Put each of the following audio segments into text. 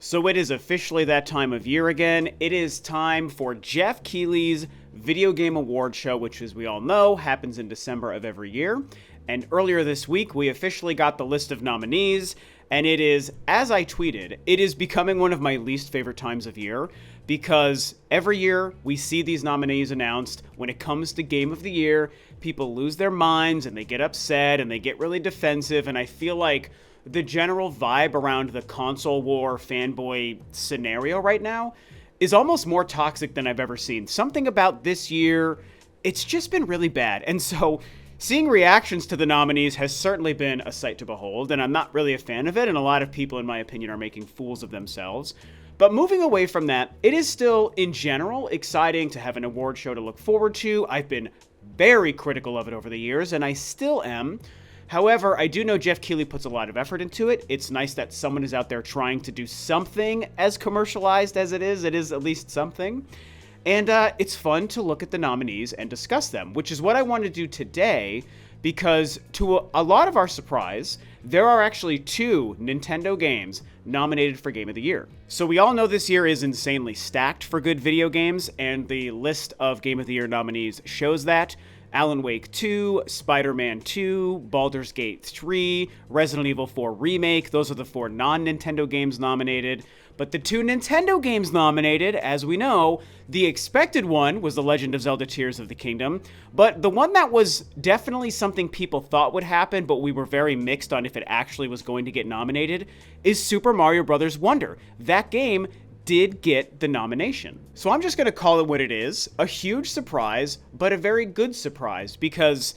So it is officially that time of year again. It is time for Jeff Keighley's Video Game Award Show, which, as we all know, happens in December of every year. And earlier this week, we officially got the list of nominees, and it is, as I tweeted, it is becoming one of my least favorite times of year, because every year we see these nominees announced. When it comes to Game of the Year, people lose their minds, and they get upset, and they get really defensive, and I feel like the general vibe around the console war fanboy scenario right now is almost more toxic than I've ever seen. Something about this year, it's just been really bad. And so seeing reactions to the nominees has certainly been a sight to behold, and I'm not really a fan of it, and a lot of people, in my opinion, are making fools of themselves. But moving away from that, it is still, in general, exciting to have an award show to look forward to. I've been very critical of it over the years, and I still am. However, I do know Jeff Keighley puts a lot of effort into it. It's nice that someone is out there trying to do something as commercialized as it is. It is at least something. And it's fun to look at the nominees and discuss them, which is what I want to do today, because to a lot of our surprise, there are actually 2 Nintendo games nominated for Game of the Year. So we all know this year is insanely stacked for good video games, and the list of Game of the Year nominees shows that. Alan Wake 2, Spider-Man 2, Baldur's Gate 3, Resident Evil 4 Remake. Those are the 4 non-Nintendo games nominated. But the 2 Nintendo games nominated, as we know, the expected one was The Legend of Zelda Tears of the Kingdom. But the one that was definitely something people thought would happen, but we were very mixed on if it actually was going to get nominated, is Super Mario Bros. Wonder. That game did get the nomination. So I'm just going to call it what it is, a huge surprise, but a very good surprise, because,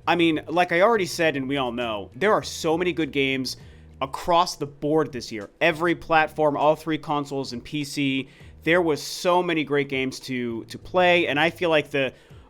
I mean, like I already said, and we all know, there are so many good games across the board this year. Every platform, all 3 consoles and PC, there was so many great games to play, and I feel like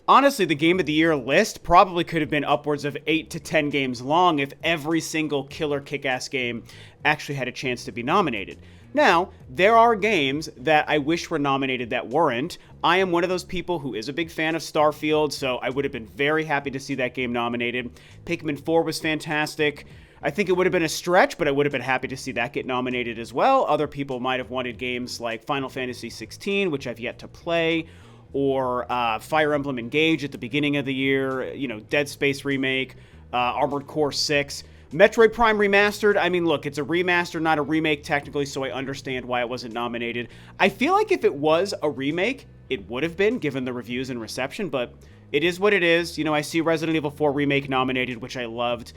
honestly, the Game of the Year list probably could have been upwards of 8 to 10 games long if every single killer kick-ass game actually had a chance to be nominated. Now, there are games that I wish were nominated that weren't. I am one of those people who is a big fan of Starfield, so I would have been very happy to see that game nominated. Pikmin 4 was fantastic. I think it would have been a stretch, but I would have been happy to see that get nominated as well. Other people might have wanted games like Final Fantasy XVI, which I've yet to play, or Fire Emblem Engage at the beginning of the year, Dead Space Remake, Armored Core 6. Metroid Prime Remastered, I mean, look, it's a remaster, not a remake technically, so I understand why it wasn't nominated. I feel like if it was a remake, it would have been, given the reviews and reception, but it is what it is. I see Resident Evil 4 Remake nominated, which I loved.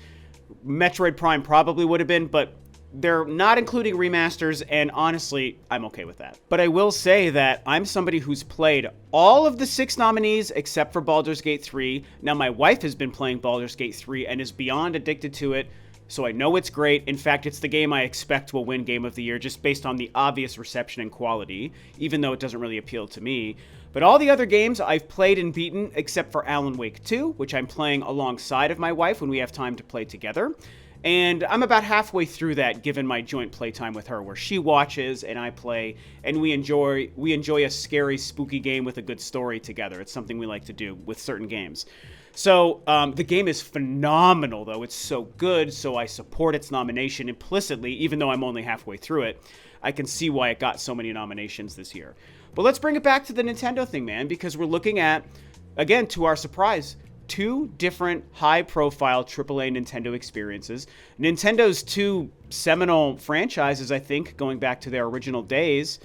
Metroid Prime probably would have been, but they're not including remasters, and honestly, I'm okay with that. But I will say that I'm somebody who's played all of the 6 nominees except for Baldur's Gate 3. Now, my wife has been playing Baldur's Gate 3 and is beyond addicted to it, so I know it's great. In fact, it's the game I expect will win Game of the Year just based on the obvious reception and quality, even though it doesn't really appeal to me. But all the other games I've played and beaten except for Alan Wake 2, which I'm playing alongside of my wife when we have time to play together. And I'm about halfway through that, given my joint playtime with her, where she watches and I play, and we enjoy a scary, spooky game with a good story together. It's something we like to do with certain games. So the game is phenomenal, though. It's so good, so I support its nomination implicitly, even though I'm only halfway through it. I can see why it got so many nominations this year. But let's bring it back to the Nintendo thing, man, because we're looking at, again, to our surprise, 2 different high-profile AAA Nintendo experiences. Nintendo's 2 seminal franchises, I think, going back to their original days,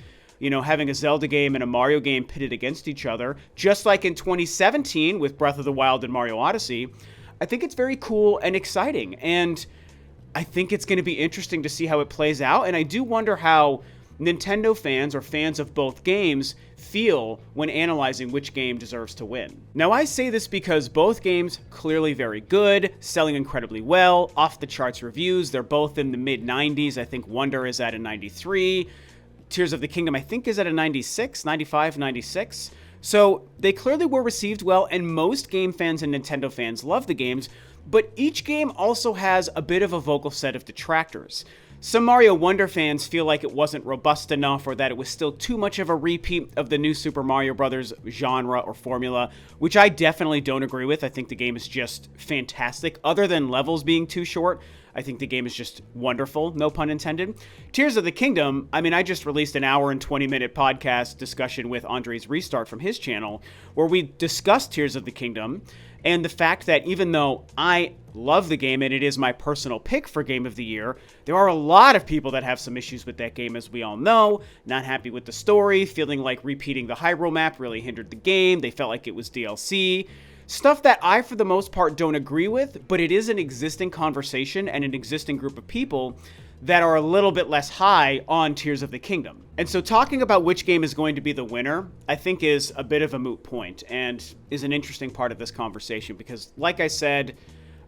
having a Zelda game and a Mario game pitted against each other, just like in 2017 with Breath of the Wild and Mario Odyssey. I think it's very cool and exciting, and I think it's going to be interesting to see how it plays out, and I do wonder how Nintendo fans, or fans of both games, feel when analyzing which game deserves to win. Now, I say this because both games clearly very good, selling incredibly well, off-the-charts reviews. They're both in the mid-90s. I think Wonder is at a 93. Tears of the Kingdom, I think, is at a 96, 95, 96. So they clearly were received well, and most game fans and Nintendo fans love the games, but each game also has a bit of a vocal set of detractors. Some Mario Wonder fans feel like it wasn't robust enough, or that it was still too much of a repeat of the new Super Mario Bros. Genre or formula, which I definitely don't agree with. I think the game is just fantastic. Other than levels being too short, I think the game is just wonderful, no pun intended. Tears of the Kingdom, I mean, I just released an hour and 20-minute podcast discussion with Andre's Restart from his channel, where we discussed Tears of the Kingdom, and the fact that even though I love the game and it is my personal pick for Game of the Year, there are a lot of people that have some issues with that game, as we all know. Not happy with the story, feeling like repeating the Hyrule map really hindered the game. They felt like it was DLC. Stuff that I, for the most part, don't agree with, but it is an existing conversation and an existing group of people that are a little bit less high on Tears of the Kingdom. And so talking about which game is going to be the winner, I think is a bit of a moot point and is an interesting part of this conversation because, like I said,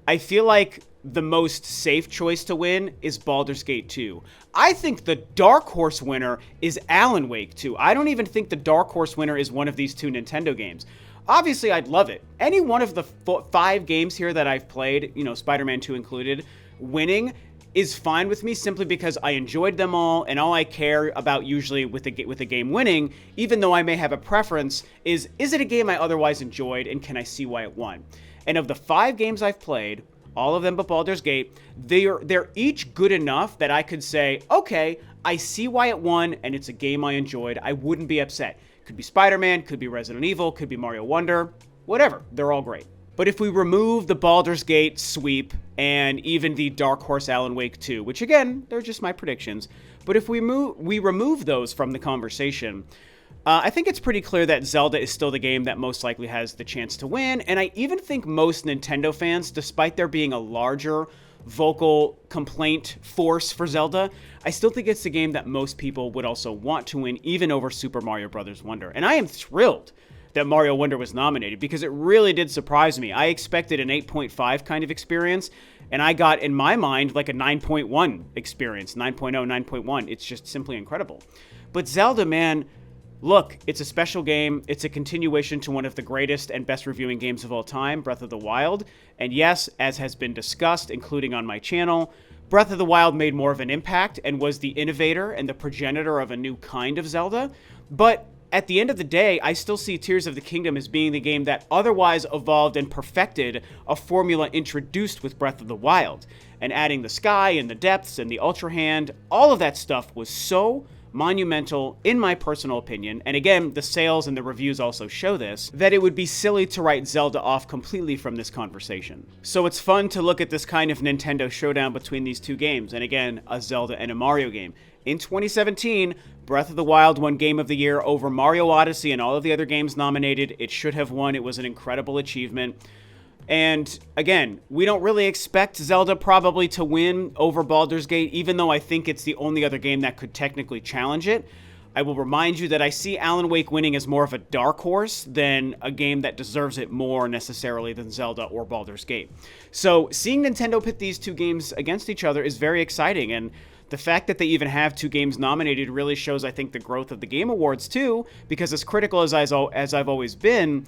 I feel like the most safe choice to win is Baldur's Gate 2. I think the dark horse winner is Alan Wake 2. I don't even think the dark horse winner is one of these two Nintendo games. Obviously, I'd love it. Any one of the 5 games here that I've played, Spider-Man 2 included, winning is fine with me simply because I enjoyed them all, and all I care about usually with a game winning, even though I may have a preference, is it a game I otherwise enjoyed, and can I see why it won? And of the 5 games I've played, all of them but Baldur's Gate, they're each good enough that I could say, okay, I see why it won, and it's a game I enjoyed. I wouldn't be upset. Could be Spider-Man, could be Resident Evil, could be Mario Wonder, whatever. They're all great. But if we remove the Baldur's Gate sweep and even the Dark Horse Alan Wake 2, which again, they're just my predictions, but if we remove those from the conversation, I think it's pretty clear that Zelda is still the game that most likely has the chance to win, and I even think most Nintendo fans, despite there being a larger vocal complaint force for Zelda, I still think it's the game that most people would also want to win, even over Super Mario Bros. Wonder. And I am thrilled that Mario Wonder was nominated because it really did surprise me. I expected an 8.5 kind of experience, and I got, in my mind, like a 9.1 experience, 9.0, 9.1. It's just simply incredible. But Zelda, man, look, it's a special game. It's a continuation to one of the greatest and best reviewing games of all time, Breath of the Wild. And yes, as has been discussed, including on my channel, Breath of the Wild made more of an impact and was the innovator and the progenitor of a new kind of Zelda. But at the end of the day, I still see Tears of the Kingdom as being the game that otherwise evolved and perfected a formula introduced with Breath of the Wild. And adding the sky and the depths and the Ultra Hand, all of that stuff was so monumental, in my personal opinion, and again, the sales and the reviews also show this, that it would be silly to write Zelda off completely from this conversation. So it's fun to look at this kind of Nintendo showdown between these two games, and again, a Zelda and a Mario game. In 2017, Breath of the Wild won Game of the Year over Mario Odyssey and all of the other games nominated. It should have won. It was an incredible achievement. And again, we don't really expect Zelda probably to win over Baldur's Gate, even though I think it's the only other game that could technically challenge it. I will remind you that I see Alan Wake winning as more of a dark horse than a game that deserves it more necessarily than Zelda or Baldur's Gate. So seeing Nintendo pit these two games against each other is very exciting, and the fact that they even have two games nominated really shows, I think, the growth of the Game Awards too, because as critical as I've always been,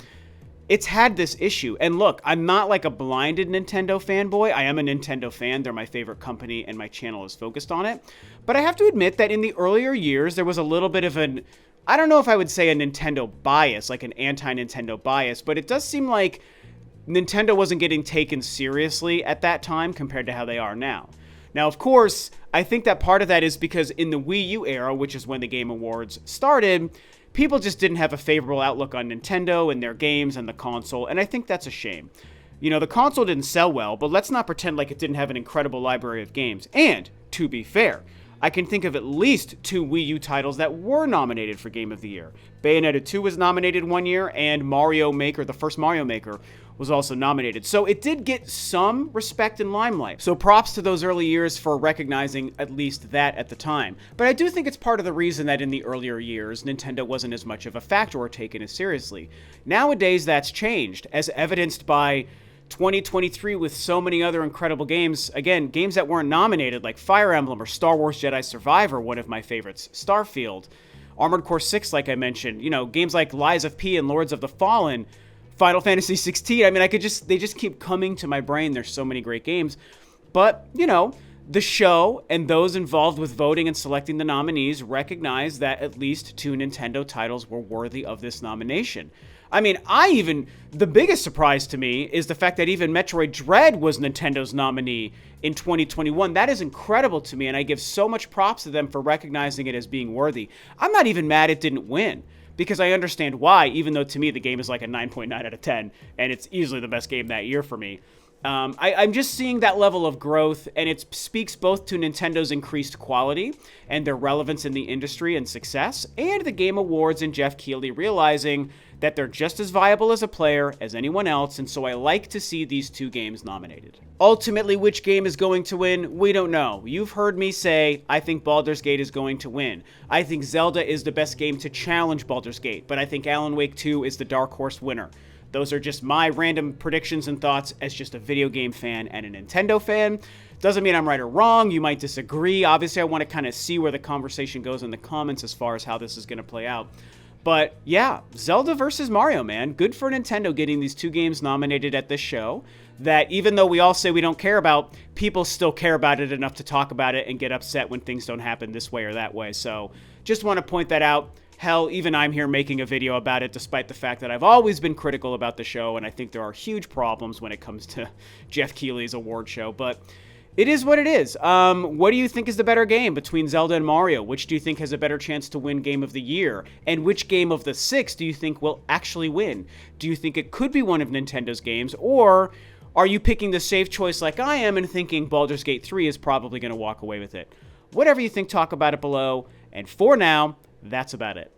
it's had this issue. And look, I'm not like a blinded Nintendo fanboy. I am a Nintendo fan. They're my favorite company, and my channel is focused on it. But I have to admit that in the earlier years, there was a little bit of an, I don't know if I would say a Nintendo bias, like an anti-Nintendo bias, but it does seem like Nintendo wasn't getting taken seriously at that time compared to how they are now. Now, of course, I think that part of that is because in the Wii U era, which is when the Game Awards started, people just didn't have a favorable outlook on Nintendo and their games and the console, and I think that's a shame. You know, the console didn't sell well, but let's not pretend like it didn't have an incredible library of games. And, to be fair, I can think of at least 2 Wii U titles that were nominated for Game of the Year. Bayonetta 2 was nominated one year, and Mario Maker, the first Mario Maker, was also nominated. So it did get some respect and limelight. So props to those early years for recognizing at least that at the time. But I do think it's part of the reason that in the earlier years, Nintendo wasn't as much of a factor or taken as seriously. Nowadays, that's changed, as evidenced by 2023 with so many other incredible games. Again, games that weren't nominated, like Fire Emblem or Star Wars Jedi Survivor, one of my favorites, Starfield, Armored Core 6, like I mentioned, you know, games like Lies of P and Lords of the Fallen, Final Fantasy 16. I mean, they just keep coming to my brain. There's so many great games. But, you know, The show and those involved with voting and selecting the nominees recognized that at least 2 Nintendo titles were worthy of this nomination. I mean, the biggest surprise to me is the fact that even Metroid Dread was Nintendo's nominee in 2021. That is incredible to me, and I give so much props to them for recognizing it as being worthy. I'm not even mad it didn't win, because I understand why, even though to me the game is like a 9.9 out of 10, and it's easily the best game that year for me. I'm just seeing that level of growth, and it speaks both to Nintendo's increased quality and their relevance in the industry and success, and the Game Awards and Jeff Keighley realizing that they're just as viable as a player as anyone else, and so I like to see these 2 games nominated. Ultimately, which game is going to win? We don't know. You've heard me say, I think Baldur's Gate is going to win. I think Zelda is the best game to challenge Baldur's Gate, but I think Alan Wake 2 is the dark horse winner. Those are just my random predictions and thoughts as just a video game fan and a Nintendo fan. Doesn't mean I'm right or wrong. You might disagree. Obviously, I want to kind of see where the conversation goes in the comments as far as how this is going to play out. But yeah, Zelda versus Mario, man. Good for Nintendo getting these 2 games nominated at this show that even though we all say we don't care about, people still care about it enough to talk about it and get upset when things don't happen this way or that way. So just want to point that out. Hell, even I'm here making a video about it, despite the fact that I've always been critical about the show, and I think there are huge problems when it comes to Jeff Keighley's award show, but it is what it is. What do you think is the better game between Zelda and Mario? Which do you think has a better chance to win Game of the Year? And which game of the 6 do you think will actually win? Do you think it could be one of Nintendo's games, or are you picking the safe choice like I am and thinking Baldur's Gate 3 is probably going to walk away with it? Whatever you think, talk about it below, and for now, that's about it.